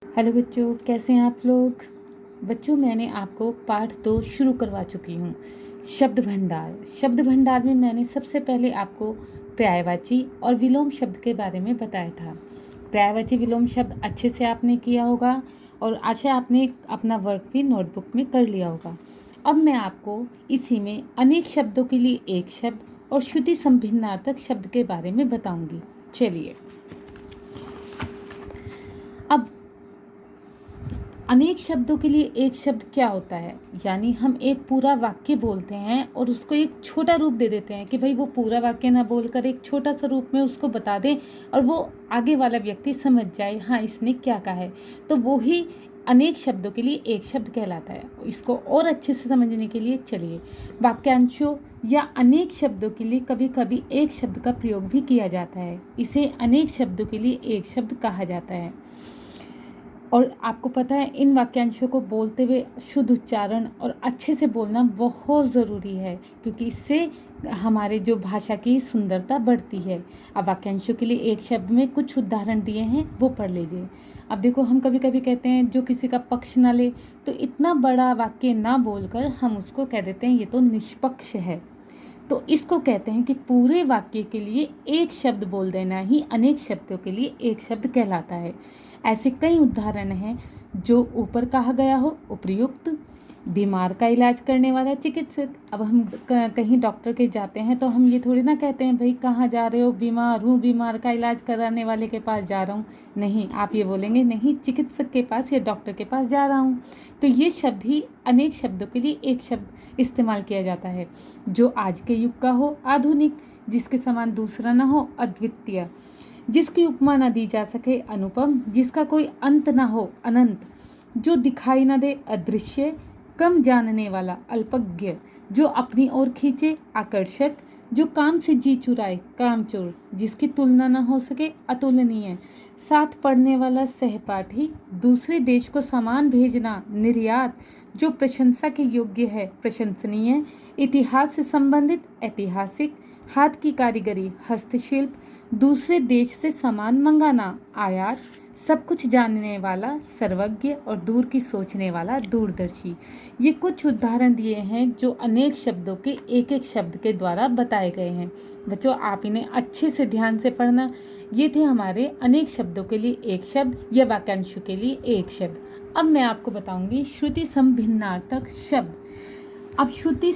Hello बच्चों, कैसे हैं आप लोग। बच्चों, मैंने आपको पाठ 2 शुरू करवा चुकी हूँ। शब्द भंडार में मैंने सबसे पहले आपको पर्यायवाची और विलोम शब्द के बारे में बताया था। पर्यायवाची विलोम शब्द अच्छे से आपने किया होगा और आशा आपने अपना वर्क भी नोटबुक में कर लिया होगा। अब मैं आपको इसी में अनेक शब्दों के लिए एक शब्द और श्रुति संभिन्नार्थक शब्द के बारे में बताऊंगी। चलिए, अब अनेक शब्दों के लिए एक शब्द क्या होता है, यानी हम एक पूरा वाक्य बोलते हैं और उसको एक छोटा रूप दे देते हैं कि भाई वो पूरा वाक्य ना बोलकर एक छोटा सा रूप में उसको बता दें और वो आगे वाला व्यक्ति समझ जाए हाँ इसने क्या कहा है, तो वो ही अनेक शब्दों के लिए एक शब्द कहलाता है। इसको और अच्छे से समझने के लिए चलिए, वाक्यांशों या अनेक शब्दों के लिए कभी कभी एक शब्द का प्रयोग भी किया जाता है। इसे अनेक शब्दों के लिए एक शब्द कहा जाता है। और आपको पता है, इन वाक्यांशों को बोलते हुए शुद्ध उच्चारण और अच्छे से बोलना बहुत ज़रूरी है, क्योंकि इससे हमारे जो भाषा की सुंदरता बढ़ती है। अब वाक्यांशों के लिए एक शब्द में कुछ उदाहरण दिए हैं, वो पढ़ लीजिए। अब देखो, हम कभी कभी कहते हैं जो किसी का पक्ष ना ले, तो इतना बड़ा वाक्य ना बोलकर हम उसको कह देते हैं ये तो निष्पक्ष है। तो इसको कहते हैं कि पूरे वाक्य के लिए एक शब्द बोल देना ही अनेक शब्दों के लिए एक शब्द कहलाता है। ऐसे कई उदाहरण हैं जो ऊपर कहा गया हो। उपयुक्त, बीमार का इलाज करने वाला चिकित्सक। अब हम कहीं डॉक्टर के जाते हैं तो हम ये थोड़ी ना कहते हैं भाई कहाँ जा रहे हो, बीमार हूँ, बीमार का इलाज कराने वाले के पास जा रहा हूँ। नहीं, आप ये बोलेंगे नहीं, चिकित्सक के पास या डॉक्टर के पास जा रहा हूँ। तो ये शब्द ही अनेक शब्दों के लिए एक शब्द इस्तेमाल किया जाता है, जो आज के युग का हो आधुनिक, जिसके समान दूसरा ना हो अद्वितीय, जिसकी उपमा न दी जा सके अनुपम, जिसका कोई अंत ना हो अनंत, जो दिखाई न दे अदृश्य, कम जानने वाला अल्पज्ञ, जो अपनी ओर खींचे आकर्षक, जो काम से जी चुराए कामचोर, जिसकी तुलना न हो सके अतुलनीय, साथ पढ़ने वाला सहपाठी, दूसरे देश को सामान भेजना निर्यात, जो प्रशंसा के योग्य है प्रशंसनीय, इतिहास से संबंधित ऐतिहासिक, हाथ की कारीगरी हस्तशिल्प, दूसरे देश से सामान मंगाना आयात, सब कुछ जानने वाला सर्वज्ञ और दूर की सोचने वाला दूरदर्शी। ये कुछ उदाहरण दिए हैं जो अनेक शब्दों के एक एक शब्द के द्वारा बताए गए हैं। बच्चों, आप इन्हें अच्छे से ध्यान से पढ़ना। ये थे हमारे अनेक शब्दों के लिए एक शब्द या वाक्यांशों के लिए एक शब्द। अब मैं आपको बताऊंगी श्रुति संभिन्नार्थक शब्द। अब श्रुति